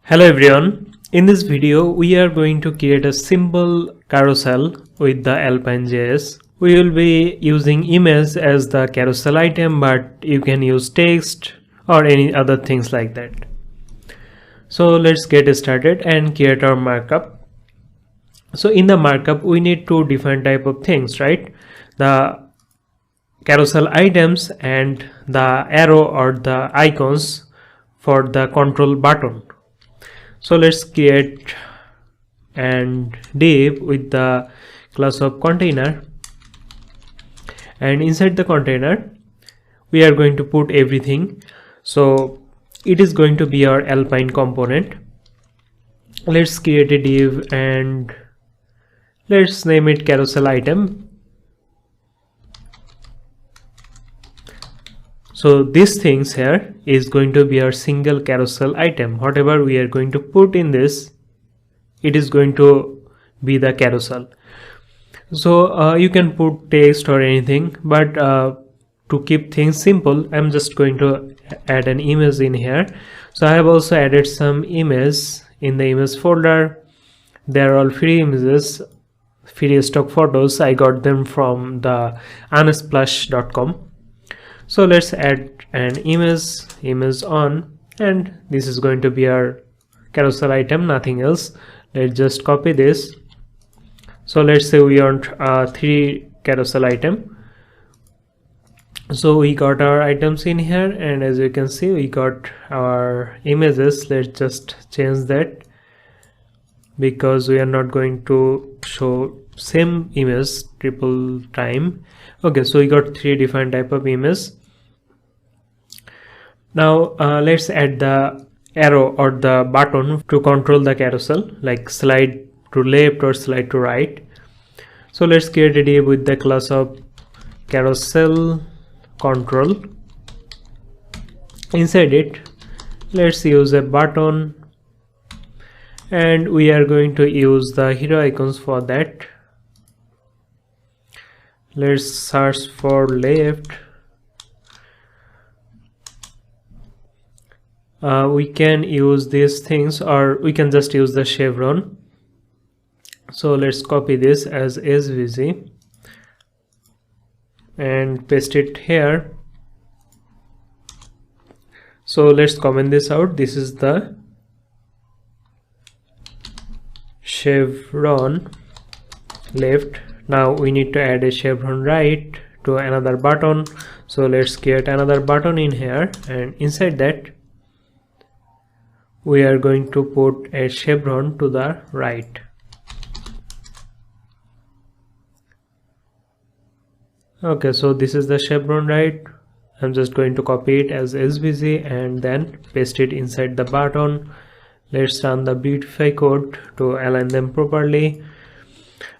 Hello everyone, in this video we are going to create a simple carousel with the Alpine.js. We will be using image as the carousel item, but you can use text or any other things like that. So let's get started and create our markup. So in the markup we need two different type of things, right? The carousel items and the arrow or the icons for the control button. So let's create and div with the class of container, and inside the container we are going to put everything. So it is going to be our Alpine component. Let's create a div and let's name it carousel item. So these things here is going to be our single carousel item. Whatever we are going to put in this, it is going to be the carousel. So you can put text or anything, but to keep things simple, I'm just going to add an image in here. So I have also added some images in the image folder. They are all free images, free stock photos. I got them from the unsplash.com. So let's add an image on, and this is going to be our carousel item, nothing else. Let's just copy this. So let's say we want 3 carousel item. So we got our items in here, and as you can see we got our images. Let's just change that because we are not going to show same image triple time. Okay, so we got 3 different type of images. Now let's add the arrow or the button to control the carousel, like slide to left or slide to right. So let's create a div with the class of carousel control. Inside it, let's use a button, and we are going to use the hero icons for that. Let's search for left. We can use these things, or we can just use the chevron. So let's copy this as SVG and paste it here. So let's comment this out. This is the chevron left. Now we need to add a chevron right to another button. So let's create another button in here, and inside that we are going to put a chevron to the right. Okay, so this is the chevron right. I'm just going to copy it as SVG and then paste it inside the button. Let's run the beautify code to align them properly.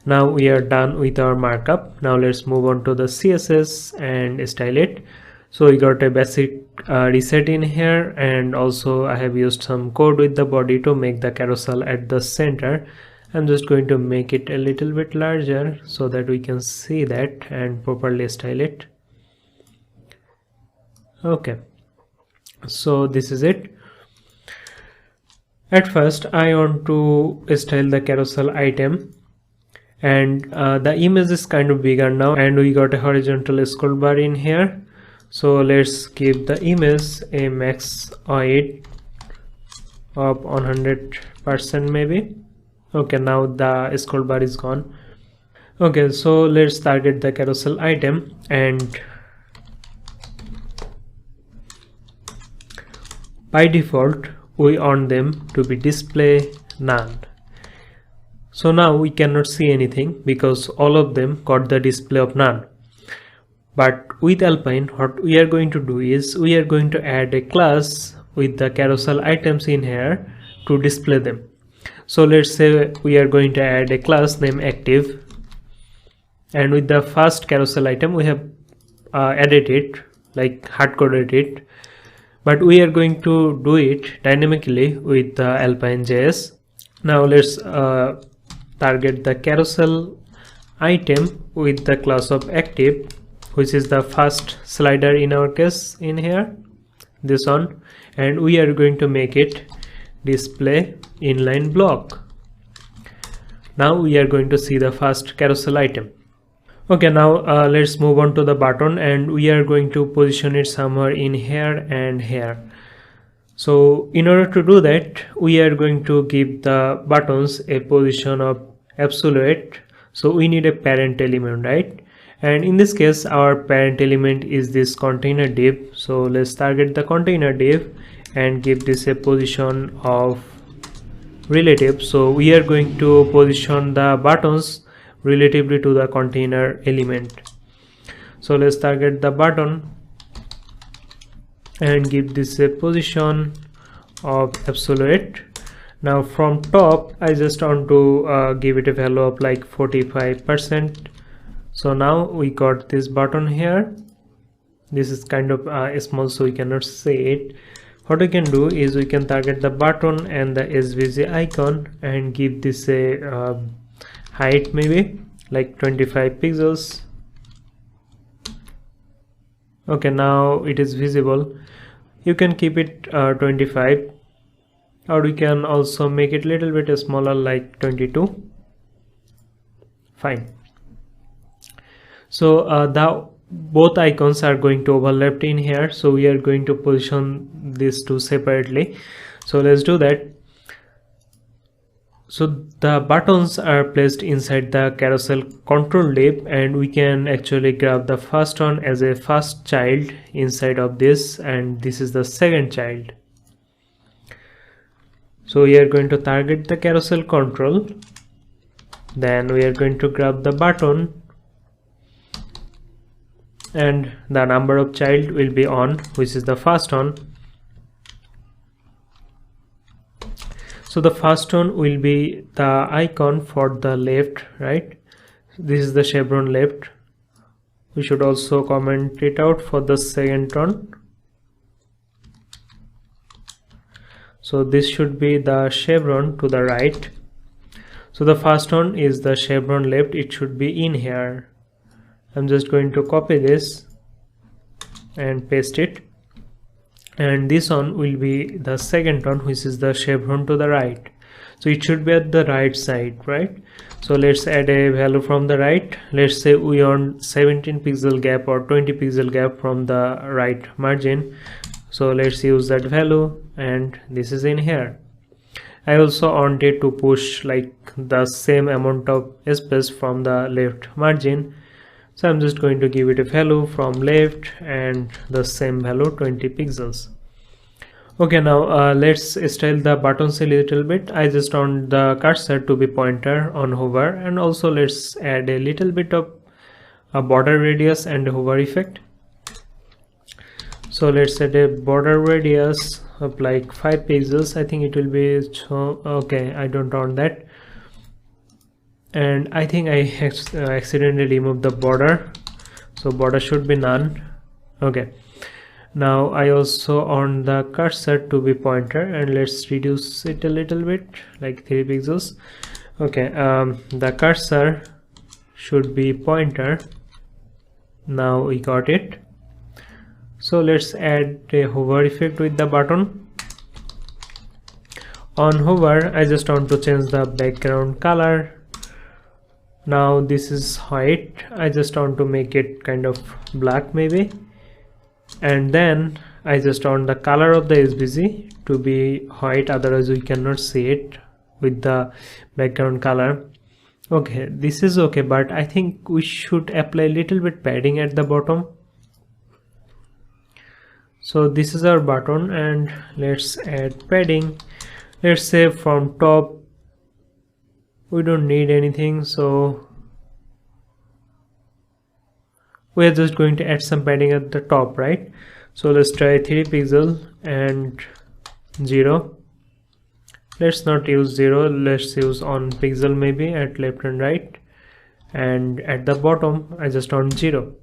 Now we are done with our markup. Now let's move on to the CSS and style it. So we got a basic reset in here, and also I have used some code with the body to make the carousel at the center. I'm just going to make it a little bit larger so that we can see that and properly style it. Okay, so this is it. At first I want to style the carousel item, and the image is kind of bigger now, and we got a horizontal scroll bar in here. So let's give the image a max height of 100% maybe. Okay, now the scroll bar is gone. Okay, so let's target the carousel item, and by default we want them to be display none. So now we cannot see anything because all of them got the display of none. But with Alpine, what we are going to do is we are going to add a class with the carousel items in here to display them. So let's say we are going to add a class named active, and with the first carousel item we have added it, like hard-coded it, but we are going to do it dynamically with the Alpine.js. Now let's target the carousel item with the class of active, which is the first slider in our case in here, this one, and we are going to make it display inline block. Now we are going to see the first carousel item. Okay, now let's move on to the button, and we are going to position it somewhere in here and here. So in order to do that, we are going to give the buttons a position of absolute. So we need a parent element, right? And in this case, our parent element is this container div. So let's target the container div and give this a position of relative. So we are going to position the buttons relatively to the container element. So let's target the button and give this a position of absolute. Now from top, I just want to give it a value of like 45%. So now we got this button here. This is kind of small, so we cannot see it. What we can do is we can target the button and the SVG icon and give this a height, maybe like 25 pixels. Okay, now it is visible. You can keep it 25, or we can also make it a little bit smaller, like 22. Fine. So both icons are going to overlap in here, so we are going to position these two separately. So let's do that. So the buttons are placed inside the carousel control div, and we can actually grab the first one as a first child inside of this, and this is the second child. So we are going to target the carousel control, then we are going to grab the button, and the number of child will be on, which is the first one. So the first one will be the icon for the left, right? This is the chevron left. We should also comment it out for the second one. So this should be the chevron to the right. So the first one is the chevron left. It should be in here. I'm just going to copy this and paste it. And this one will be the second one, which is the chevron to the right. So it should be at the right side, right? So let's add a value from the right. Let's say we want 17 pixel gap or 20 pixel gap from the right margin. So let's use that value, and this is in here. I also wanted to push like the same amount of space from the left margin. So I'm just going to give it a value from left and the same value, 20 pixels. Okay, now let's style the buttons a little bit. I just want the cursor to be pointer on hover, and also let's add a little bit of a border radius and a hover effect. So let's set a border radius of like 5 pixels. I think it will be so. Okay, I don't want that. And I think I accidentally removed the border, so border should be none. Okay, now I also want the cursor to be pointer, and let's reduce it a little bit, like 3 pixels. Okay, the cursor should be pointer. Now we got it. So let's add a hover effect with the button. On hover, I just want to change the background color. Now this is white. I just want to make it kind of black maybe, and then I just want the color of the SVG to be white, otherwise we cannot see it with the background color. Okay, this is okay, but I think we should apply a little bit padding at the bottom. So this is our button, and let's add padding. Let's say from top we don't need anything, so we are just going to add some padding at the top, right? So let's try 3 pixel and 0. Let's not use 0, let's use on pixel maybe at left and right, and at the bottom I just want 0.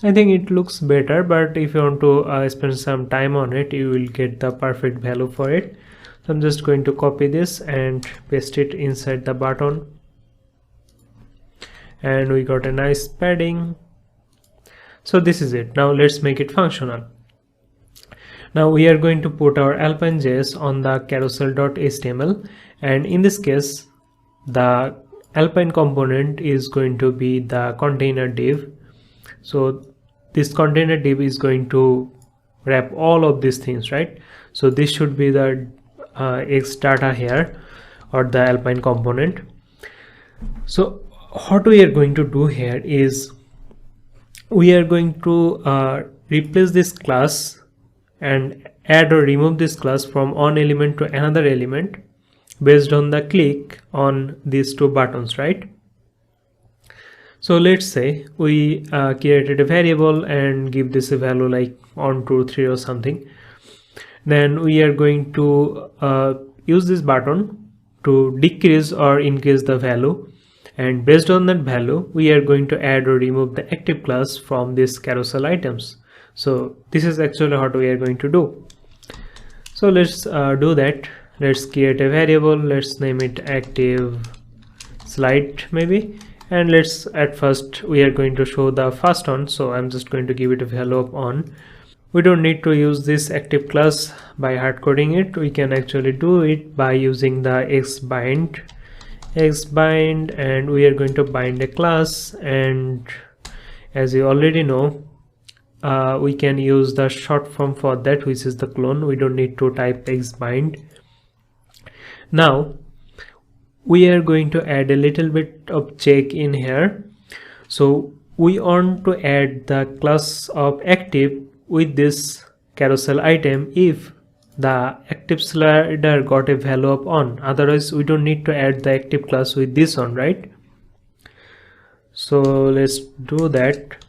I think it looks better, but if you want to spend some time on it, you will get the perfect value for it. So I'm just going to copy this and paste it inside the button, and we got a nice padding. So this is it. Now let's make it functional. Now we are going to put our alpine.js on the carousel.html, and in this case the alpine component is going to be the container div. So this container div is going to wrap all of these things, right? So this should be the X data here, or the alpine component. So what we are going to do here is we are going to replace this class and add or remove this class from one element to another element based on the click on these two buttons, right? So let's say we created a variable and give this a value like 1, 2, 3 or something. Then we are going to use this button to decrease or increase the value, and based on that value we are going to add or remove the active class from this carousel items. So this is actually what we are going to do. So let's do that. Let's create a variable, let's name it active slide maybe, and let's at first we are going to show the first one, so I'm just going to give it a value of on. We don't need to use this active class by hard coding it. We can actually do it by using the xbind, and we are going to bind a class, and as you already know we can use the short form for that, which is the clone. We don't need to type xbind. Now we are going to add a little bit of check in here. So we want to add the class of active with this carousel item if the active slider got a value of on. Otherwise we don't need to add the active class with this one, right? So let's do that.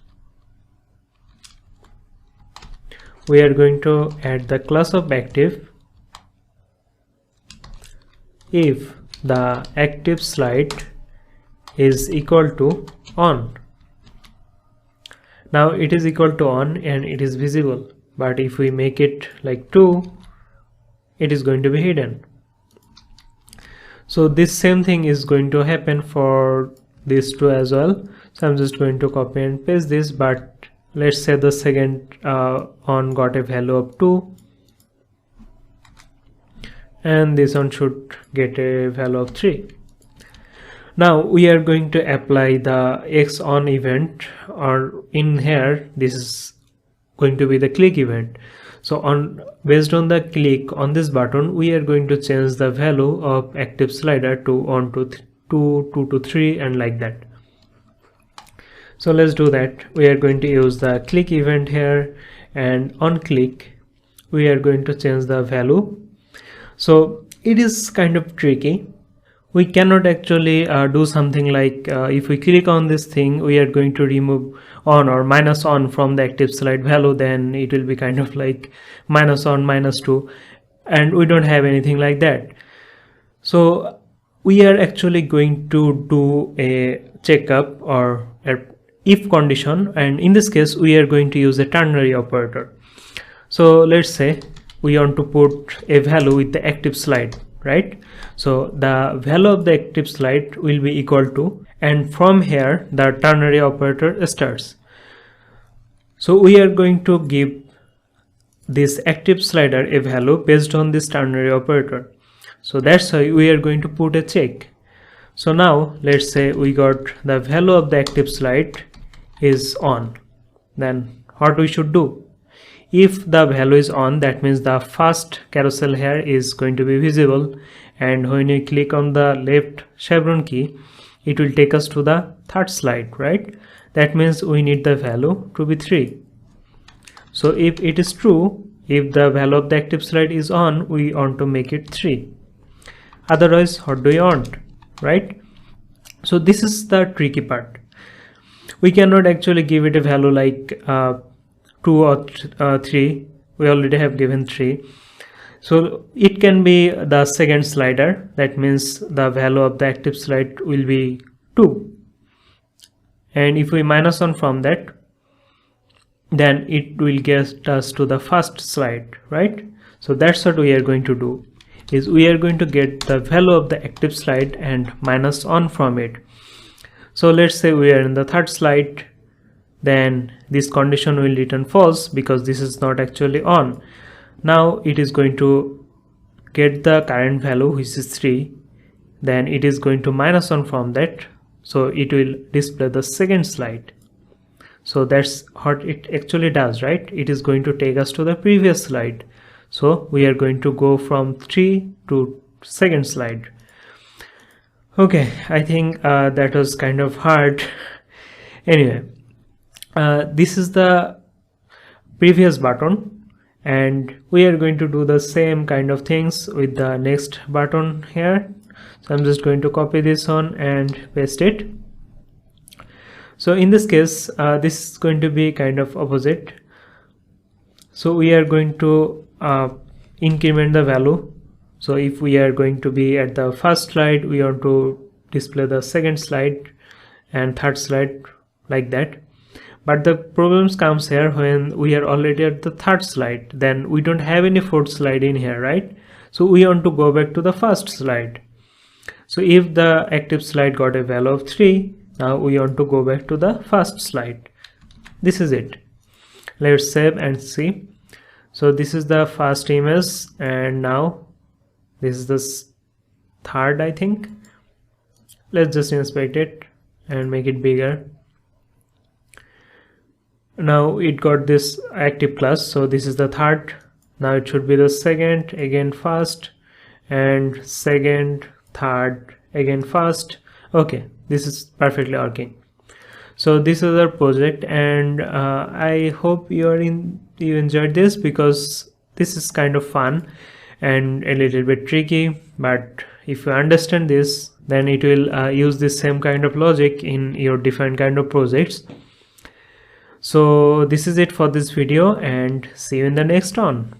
We are going to add the class of active if the active slide is equal to on. Now it is equal to on and it is visible, but if we make it like 2, it is going to be hidden. So this same thing is going to happen for these two as well. So I'm just going to copy and paste this, but let's say the second on got a value of 2, and this one should get a value of 3. Now we are going to apply the X on event, or in here this is going to be the click event. So based on the click on this button, we are going to change the value of active slider to 1 to 2, 2 to 3, and like that. So let's do that. We are going to use the click event here, and on click we are going to change the value. So it is kind of tricky. We cannot actually do something like if we click on this thing, we are going to remove on or minus on from the active slide value, then it will be kind of like minus on minus 2, and we don't have anything like that. So we are actually going to do a checkup or a if condition, and in this case we are going to use a ternary operator. So let's say we want to put a value with the active slide, right? So the value of the active slide will be equal to, and from here the ternary operator starts. So we are going to give this active slider a value based on this ternary operator. So that's why we are going to put a check. So now let's say we got the value of the active slide is on. Then what we should do? If the value is on, that means the first carousel here is going to be visible, and when you click on the left chevron key, it will take us to the third slide, right? That means we need the value to be 3. So if it is true, if the value of the active slide is on, we want to make it 3. Otherwise, what do you want, right? So this is the tricky part. We cannot actually give it a value like 2 or 3. We already have given 3. So it can be the second slider. That means the value of the active slide will be 2. And if we minus 1 from that, then it will get us to the first slide, right? So that's what we are going to do, is we are going to get the value of the active slide and minus 1 from it. So let's say we are in the third slide, then this condition will return false because this is not actually on. Now it is going to get the current value, which is 3, then it is going to minus 1 from that, so it will display the second slide. So that's what it actually does, right? It is going to take us to the previous slide. So we are going to go from 3 to second slide. Okay, I think that was kind of hard. Anyway, this is the previous button, and we are going to do the same kind of things with the next button here. So I'm just going to copy this on and paste it. So in this case, this is going to be kind of opposite. So we are going to increment the value. So if we are going to be at the first slide, we want to display the second slide and third slide, like that. But the problems comes here when we are already at the third slide, then we don't have any fourth slide in here, right? So we want to go back to the first slide. So if the active slide got a value of 3, now we want to go back to the first slide. This is it. Let's save and see. So this is the first image, and now this is the third, I think. Let's just inspect it and make it bigger. Now it got this active class, so this is the third. Now it should be the second, again first, and second, third, again first. Okay, this is perfectly working. So this is our project, and I hope you enjoyed this, because this is kind of fun and a little bit tricky, but if you understand this, then it will use the same kind of logic in your different kind of projects. So this is it for this video, and see you in the next one.